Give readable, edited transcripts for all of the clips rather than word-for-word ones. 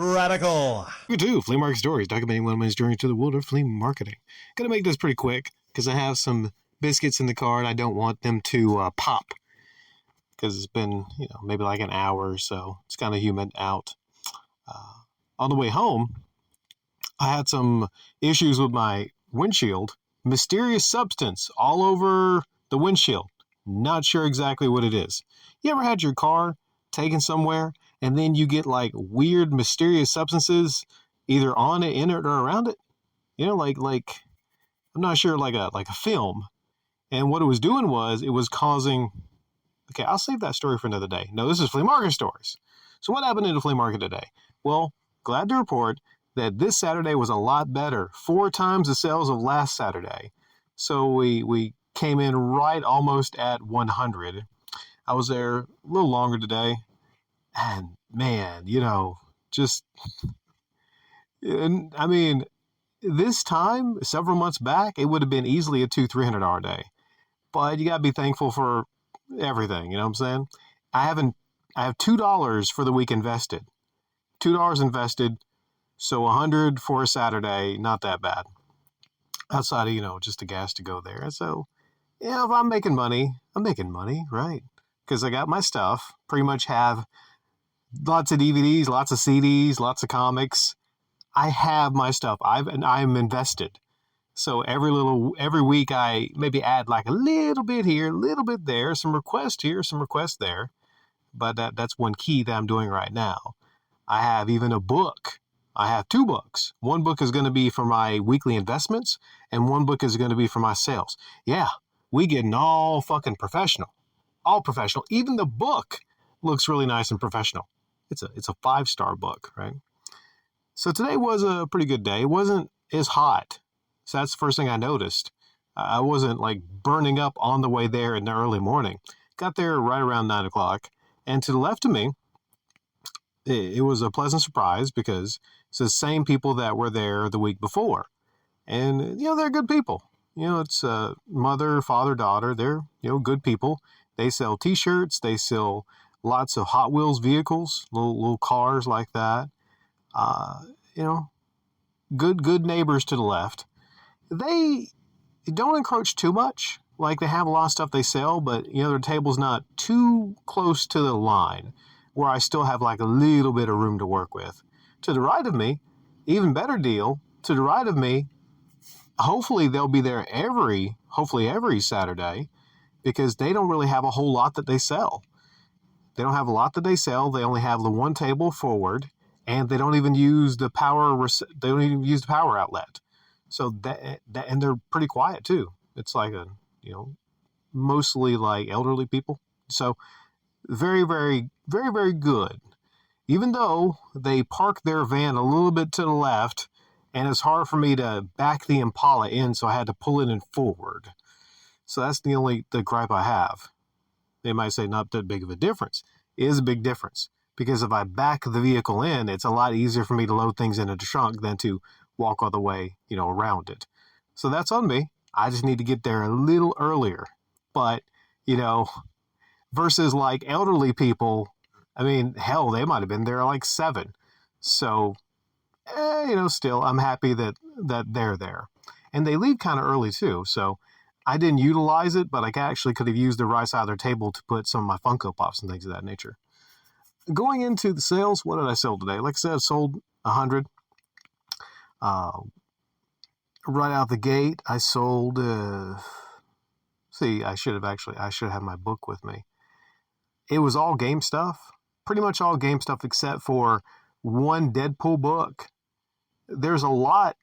Radical. Number 2, flea market stories, documenting one man's journey to the world of flea marketing. Gonna make this pretty quick because I have some biscuits in the car and I don't want them to pop because it's been, maybe like an hour or so. It's kind of humid out. On the way home, I had some issues with my windshield. Mysterious substance all over the windshield. Not sure exactly what it is. You ever had your car taken somewhere and then you get like weird mysterious substances either on it, in it, or around it? Like I'm not sure, like a film. And what it was doing was it was causing. Okay, I'll save that story for another day. No, this is flea market stories. So what happened in the flea market today? Well, glad to report that this Saturday was a lot better. 4 times the sales of last Saturday. So we came in right almost at 100. I was there a little longer today. And man, just, I mean, this time, several months back, it would have been easily a $200-300 day. But you got to be thankful for everything. You know what I'm saying? I have $2 for the week invested. $2 invested. So 100 for a Saturday, not that bad. Outside of, just the gas to go there. So, if I'm making money, right? Because I got my stuff, pretty much have lots of DVDs, lots of CDs, lots of comics. I have my stuff. I'm invested. So every week I maybe add like a little bit here, a little bit there, some requests here, some requests there. But that's one key that I'm doing right now. I have even a book. I have 2 books. One book is going to be for my weekly investments, and one book is going to be for my sales. Yeah, we getting all fucking professional. All professional. Even the book looks really nice and professional. It's a 5-star book, right? So today was a pretty good day. It wasn't as hot. So that's the first thing I noticed. I wasn't like burning up on the way there in the early morning. Got there right around 9 o'clock. And to the left of me, it was a pleasant surprise because it's the same people that were there the week before. And, they're good people. It's mother, father, daughter. They're, good people. They sell T-shirts. They sell lots of Hot Wheels vehicles, little cars like that. Good neighbors to the left. They don't encroach too much. Like they have a lot of stuff they sell, but, their table's not too close to the line where I still have like a little bit of room to work with. To the right of me, even better deal. To the right of me, hopefully they'll be there every Saturday because they don't really have a whole lot that they sell. They don't have a lot that they sell. They only have the one table forward, and they don't even use the power. They don't even use the power outlet. So and they're pretty quiet too. It's like mostly like elderly people. So very, very, very, very good. Even though they park their van a little bit to the left, and it's hard for me to back the Impala in, so I had to pull it in forward. So that's the gripe I have. They might say not that big of a difference. It is a big difference because if I back the vehicle in, it's a lot easier for me to load things into the trunk than to walk all the way, around it. So that's on me. I just need to get there a little earlier. But, versus like elderly people, I mean, hell, they might have been there like 7. So, still, I'm happy that they're there. And they leave kind of early too. So I didn't utilize it, but I actually could have used the right side of their table to put some of my Funko Pops and things of that nature. Going into the sales, what did I sell today? Like I said, I sold 100. Right out the gate, I sold. I should have my book with me. It was all game stuff, pretty much all game stuff except for one Deadpool book. There was a lot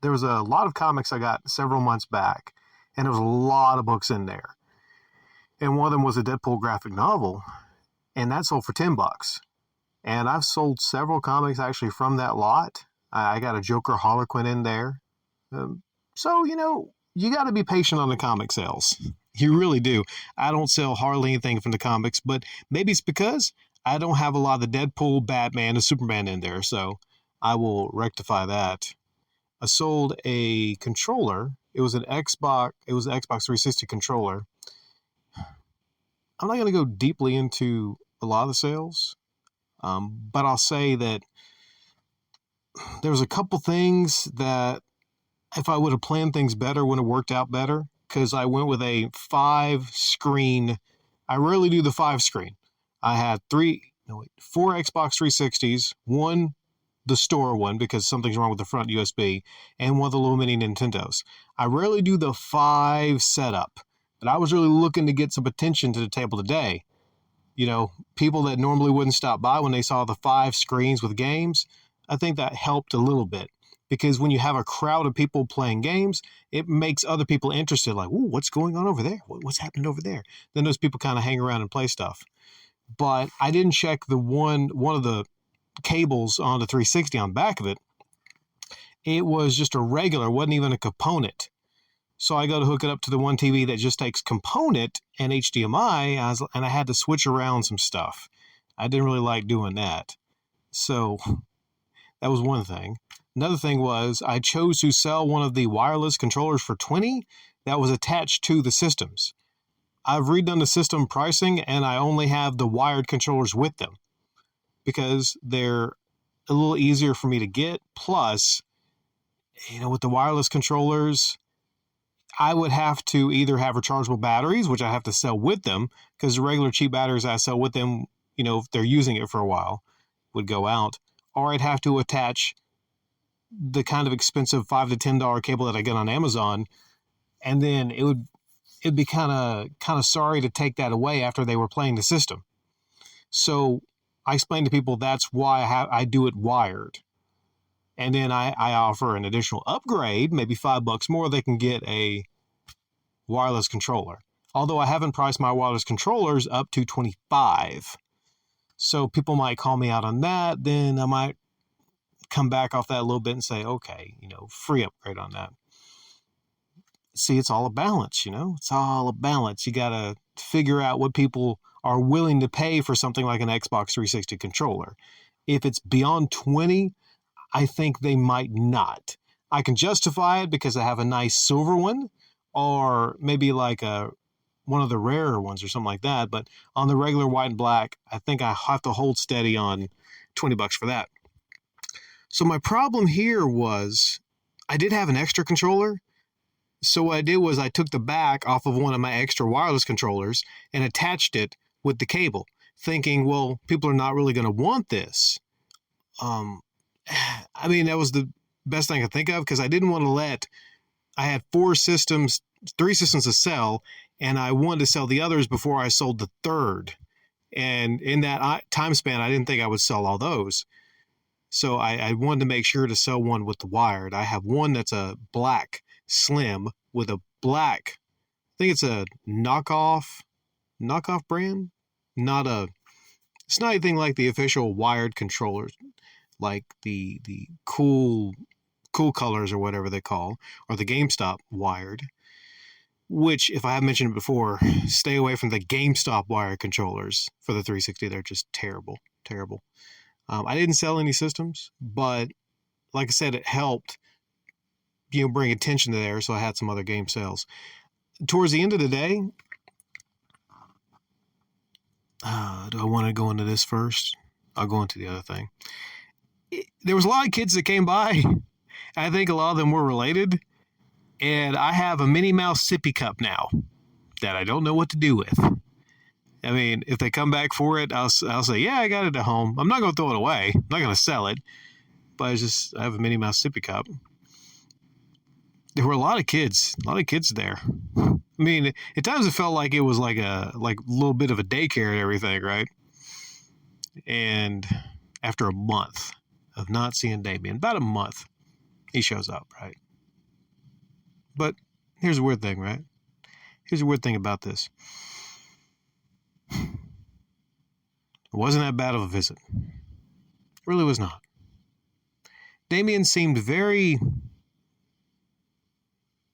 of comics I got several months back, and there was a lot of books in there. And one of them was a Deadpool graphic novel, and that sold for $10. And I've sold several comics actually from that lot. I got a Joker Harlequin in there. So, you got to be patient on the comic sales. You really do. I don't sell hardly anything from the comics, but maybe it's because I don't have a lot of the Deadpool, Batman, and Superman in there. So I will rectify that. I sold a controller. It was an Xbox 360 controller. I'm not going to go deeply into a lot of the sales, but I'll say that there was a couple things that if I would have planned things better, would have worked out better. Because I went with a 5 screen. I rarely do the 5 screen. I had four Xbox 360s, one the store one because something's wrong with the front USB, and one of the little mini Nintendos. I rarely do the 5 setup, but I was really looking to get some attention to the table today. People that normally wouldn't stop by when they saw the 5 screens with games, I think that helped a little bit. Because when you have a crowd of people playing games, it makes other people interested. Like, ooh, what's going on over there? What's happening over there? Then those people kind of hang around and play stuff. But I didn't check the one of the cables on the 360 on the back of it. It was just a regular, wasn't even a component. So I go to hook it up to the one TV that just takes component and HDMI, and I had to switch around some stuff. I didn't really like doing that. So that was one thing. Another thing was I chose to sell one of the wireless controllers for $20 that was attached to the systems. I've redone the system pricing, and I only have the wired controllers with them because they're a little easier for me to get. Plus, with the wireless controllers, I would have to either have rechargeable batteries, which I have to sell with them, because the regular cheap batteries I sell with them, if they're using it for a while, would go out, or I'd have to attach the kind of expensive $5 to $10 cable that I get on Amazon, and then it'd be kind of sorry to take that away after they were playing the system. So I explained to people that's why I do it wired. And then I offer an additional upgrade, maybe $5 more, they can get a wireless controller. Although I haven't priced my wireless controllers up to $25. So people might call me out on that. Then I might come back off that a little bit and say, okay, free upgrade on that. See, it's all a balance, it's all a balance. You got to figure out what people are willing to pay for something like an Xbox 360 controller. If it's beyond 20, I think they might not. I can justify it because I have a nice silver one, or maybe like one of the rarer ones or something like that. But on the regular white and black, I think I have to hold steady on $20 for that. So my problem here was I did have an extra controller. So what I did was I took the back off of one of my extra wireless controllers and attached it with the cable, thinking, well, people are not really going to want this. That was the best thing I could think of because I didn't want to I had 3 systems to sell, and I wanted to sell the others before I sold the third. And in that time span, I didn't think I would sell all those. So I wanted to make sure to sell one with the wired. I have one that's a black slim with a black, I think it's a knockoff brand. It's not anything like the official wired controllers, like the cool colors or whatever they call, or the GameStop wired. Which, if I haven't mentioned it before, stay away from the GameStop wired controllers for the 360. They're just terrible. I didn't sell any systems, but like I said, it helped, bring attention to there. So I had some other game sales. Towards the end of the day, do I want to go into this first? I'll go into the other thing. There was a lot of kids that came by. I think a lot of them were related. And I have a Minnie Mouse sippy cup now that I don't know what to do with. If they come back for it, I'll say, yeah, I got it at home. I'm not going to throw it away. I'm not going to sell it. But I have a Minnie Mouse sippy cup. There were a lot of kids there. At times it felt like it was like a little bit of a daycare and everything, right? And after a month of not seeing Damien, about a month, he shows up, right? But here's a weird thing, right? Here's a weird thing about this. It wasn't that bad of a visit. It really was not. Damien seemed very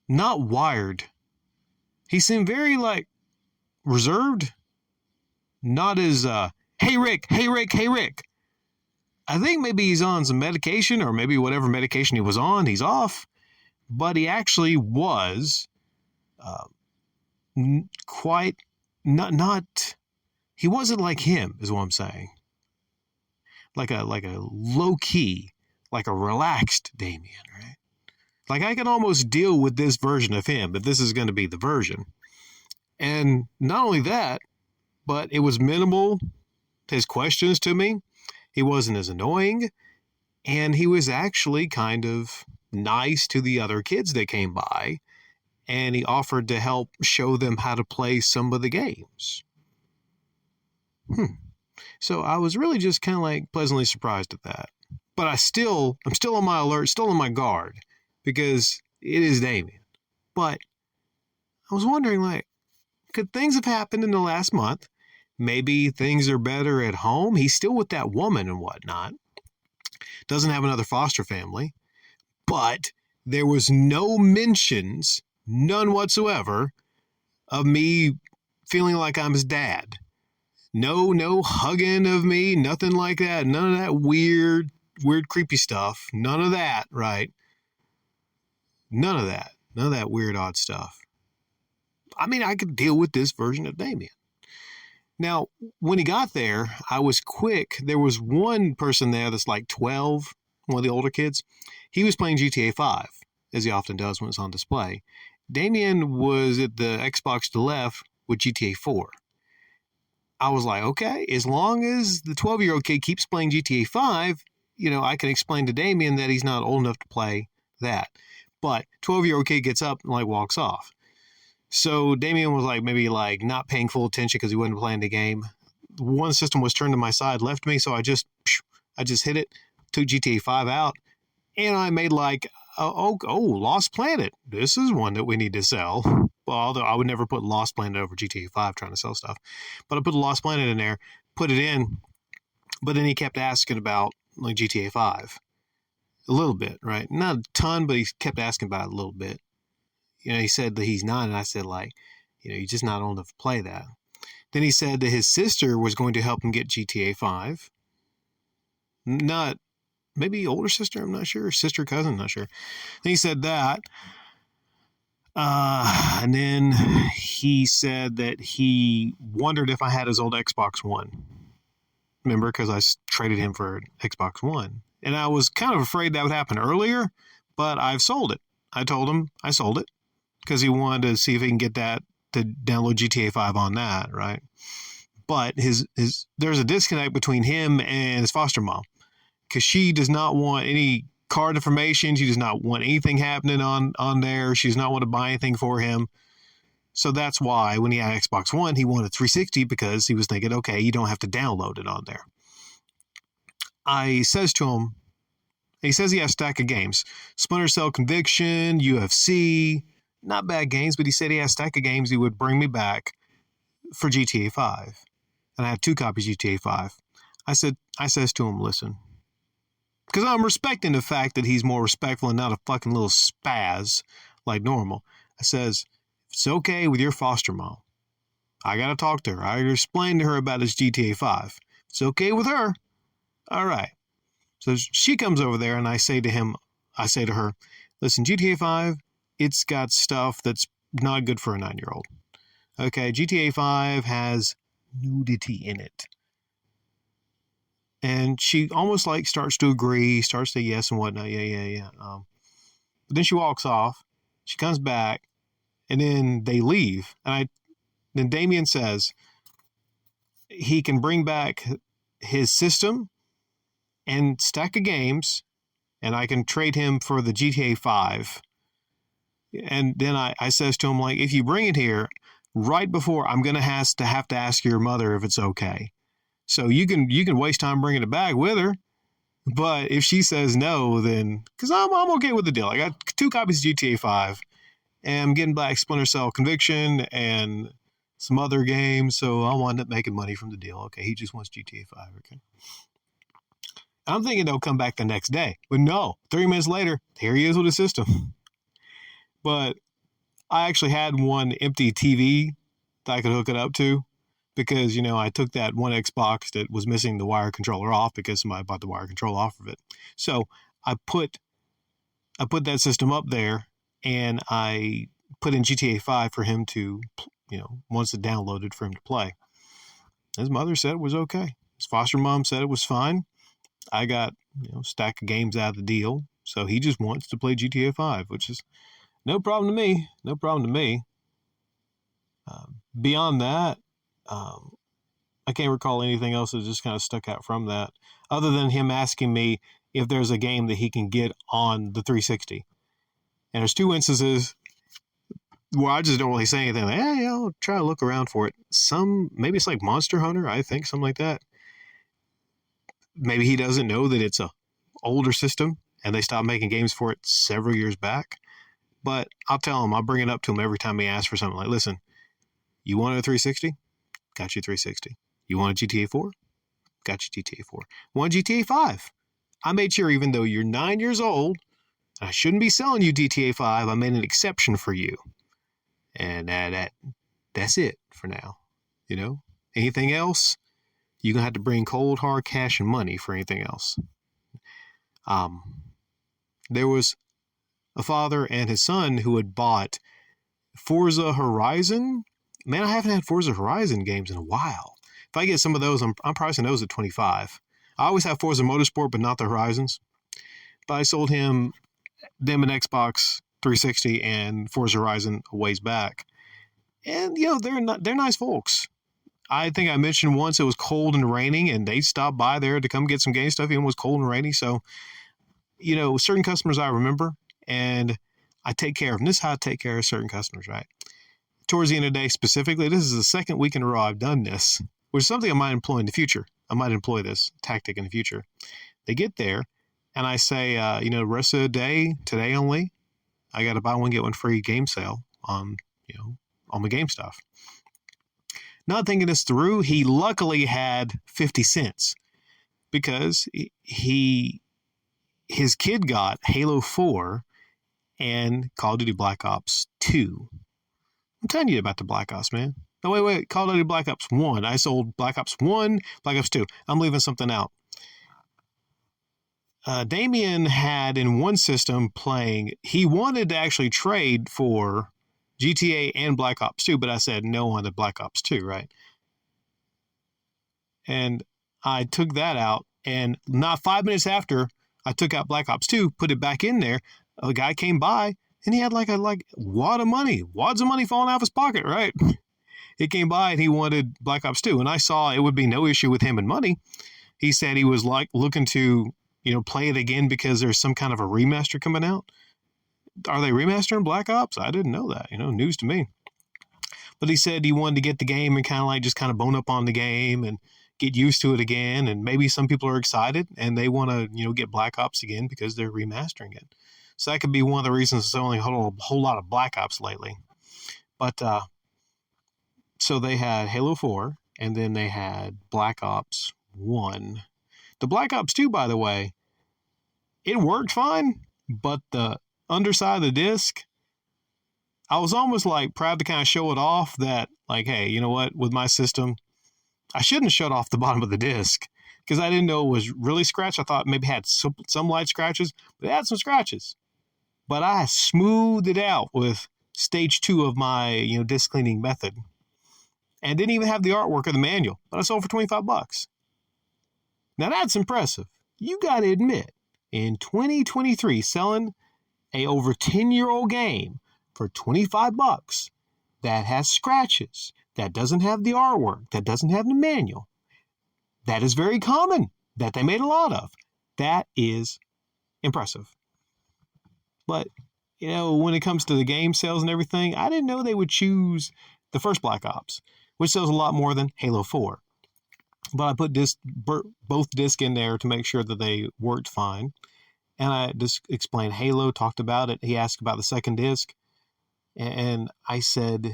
not wired. He seemed very reserved. Not as hey Rick. I think maybe he's on some medication, or maybe whatever medication he was on, he's off. But he actually was quite not. He wasn't like him, is what I'm saying. Like a low key, like a relaxed Damien, right? Like I can almost deal with this version of him, that this is going to be the version. And not only that, but it was minimal. His questions to me, he wasn't as annoying, and he was actually kind of nice to the other kids that came by, and he offered to help show them how to play some of the games. So I was really just kind of like pleasantly surprised at that. But I'm still on my alert, still on my guard, because it is Damien. But I was wondering, like, could things have happened in the last month? Maybe things are better at home. He's still with that woman and whatnot. Doesn't have another foster family. But there was no mentions, none whatsoever, of me feeling like I'm his dad. No hugging of me, nothing like that. None of that weird, creepy stuff. None of that, right? None of that. None of that weird, odd stuff. I mean, I could deal with this version of Damien. Now, when he got there, I was quick. There was one person there that's like 12, one of the older kids. He was playing GTA 5, as he often does when it's on display. Damien was at the Xbox to the left with GTA 4. I was like, okay, as long as the 12-year-old kid keeps playing GTA 5, I can explain to Damien that he's not old enough to play that. But 12-year-old kid gets up and like walks off. So Damien was like maybe like not paying full attention because he wasn't playing the game. One system was turned to my side, left me, so I just hit it, took GTA 5 out, and I made like, Lost Planet. This is one that we need to sell. Well, although I would never put Lost Planet over GTA 5 trying to sell stuff. But I put the Lost Planet in there, put it in, but then he kept asking about like GTA 5. A little bit, right? Not a ton, but he kept asking about it a little bit. He said that he's not, and I said, like, you're just not old enough to play that. Then he said that his sister was going to help him get GTA 5. Not, maybe older sister, I'm not sure. Sister, cousin, I'm not sure. Then he said that. And then he said that he wondered if I had his old Xbox One. Remember, because I traded him for Xbox One. And I was kind of afraid that would happen earlier, but I've sold it. I told him I sold it because he wanted to see if he can get that to download GTA 5 on that, right? But there's a disconnect between him and his foster mom because she does not want any card information. She does not want anything happening on there. She does not want to buy anything for him. So that's why when he had Xbox One, he wanted 360 because he was thinking, okay, you don't have to download it on there. I says to him, he says he has a stack of games. Splinter Cell Conviction, UFC, not bad games, but he said he has a stack of games he would bring me back for GTA 5. And I had 2 copies of GTA 5. I says to him, listen, because I'm respecting the fact that he's more respectful and not a fucking little spaz like normal. I says, if it's okay with your foster mom, I got to talk to her. I explained to her about his GTA 5. If it's okay with her, all right. So she comes over there and I say to her, listen, GTA 5, it's got stuff that's not good for a 9-year-old. Okay, GTA 5 has nudity in it. And she almost like starts to agree, starts to yes and whatnot. Yeah. But then she walks off. She comes back, and then they leave. And then Damien says he can bring back his system and stack of games, and I can trade him for the GTA 5. And then I says to him, like, if you bring it here, right before I'm going to have to ask your mother if it's okay. So you can waste time bringing it back with her. But if she says no, then, because I'm okay with the deal. I got 2 copies of GTA 5, and I'm getting back Splinter Cell Conviction and some other games, so I'll wind up making money from the deal. Okay, he just wants GTA 5, okay. I'm thinking they'll come back the next day. But no, 30 minutes later, here he is with his system. But I actually had one empty TV that I could hook it up to because, I took that one Xbox that was missing the wire controller off because somebody bought the wire controller off of it. So I put that system up there and I put in GTA 5 for him to, once it downloaded for him to play. His mother said it was okay. His foster mom said it was fine. I got stack of games out of the deal. So he just wants to play GTA 5, which is no problem to me. No problem to me. Beyond that, I can't recall anything else that just kind of stuck out from that, other than him asking me if there's a game that he can get on the 360. And there's two instances where I just don't really say anything. Like, yeah, I'll try to look around for it. Maybe it's like Monster Hunter, I think, something like that. Maybe he doesn't know that it's a older system and they stopped making games for it several years back. But I'll tell him, I'll bring it up to him every time he asks for something. Like, listen, you want a 360? Got you 360. You want a GTA 4? Got you GTA 4. Want GTA 5? I made sure, even though you're 9 years old, I shouldn't be selling you GTA 5. I made an exception for you. And that's it for now. Anything else, you're going to have to bring cold, hard cash and money for anything else. There was a father and his son who had bought Forza Horizon. Man, I haven't had Forza Horizon games in a while. If I get some of those, I'm pricing those at $25. I always have Forza Motorsport, but not the Horizons. But I sold them an Xbox 360 and Forza Horizon a ways back. And, they're nice folks. I think I mentioned once it was cold and raining, and they stopped by there to come get some game stuff. Even was cold and rainy. So, certain customers I remember, and I take care of them. This is how I take care of certain customers, right? Towards the end of the day, specifically, this is the second week in a row I've done this, which is something I might employ in the future. I might employ this tactic in the future. They get there, and I say, the rest of the day, today only, I got a buy one, get one free game sale on my game stuff. Not thinking this through, he luckily had 50 cents because his kid got Halo 4 and Call of Duty Black Ops 2. I'm telling you about the Black Ops, man. No, wait. Call of Duty Black Ops 1. I sold Black Ops 1, Black Ops 2. I'm leaving something out. Damien had in one system playing, he wanted to actually trade for GTA and Black Ops 2, but I said no on the Black Ops 2, right? And I took that out, and not 5 minutes after I took out Black Ops 2, put it back in there, a guy came by, and he had like wads of money falling out of his pocket, right? He came by and he wanted Black Ops 2, and I saw it would be no issue with him and money. He said he was looking to, play it again because there's some kind of a remaster coming out. Are they remastering Black Ops? I didn't know that, news to me. But he said he wanted to get the game and kind of bone up on the game and get used to it again. And maybe some people are excited and they want to, get Black Ops again because they're remastering it. So that could be one of the reasons there's only a whole lot of Black Ops lately. But so they had Halo 4 and then they had Black Ops 1. The Black Ops 2, by the way, it worked fine, but the underside of the disc, I was almost proud to kind of show it off that hey, you know what, with my system, I shouldn't shut off the bottom of the disc because I didn't know it was really scratched. I thought maybe it had some light scratches, but it had some scratches. But I smoothed it out with stage 2 of my, disc cleaning method and didn't even have the artwork of the manual, but I sold for $25. Now that's impressive. You got to admit, in 2023, selling a over 10-year-old game for $25 that has scratches, that doesn't have the artwork, that doesn't have the manual, that is very common, that they made a lot of. That is impressive. But, when it comes to the game sales and everything, I didn't know they would choose the first Black Ops, which sells a lot more than Halo 4. But I put both discs in there to make sure that they worked fine. And I just explained Halo, talked about it. He asked about the second disc. And I told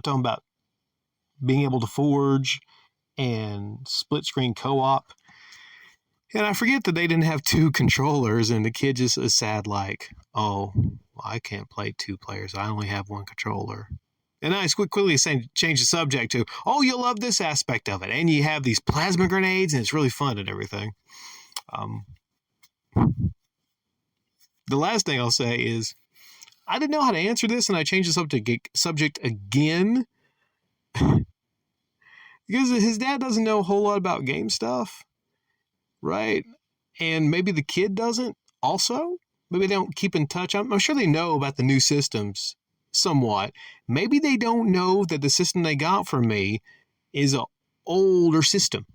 him about being able to forge and split screen co-op. And I forget that they didn't have 2 controllers. And the kid just is sad oh, I can't play 2 players. I only have 1 controller. And I quickly change the subject to, oh, you'll love this aspect of it. And you have these plasma grenades, and it's really fun and everything. The last thing I'll say is, I didn't know how to answer this, and I changed the subject again. Because his dad doesn't know a whole lot about game stuff, right? and maybe the kid doesn't also. Maybe they don't keep in touch. I'm sure they know about the new systems somewhat. Maybe they don't know that the system they got from me is a older system.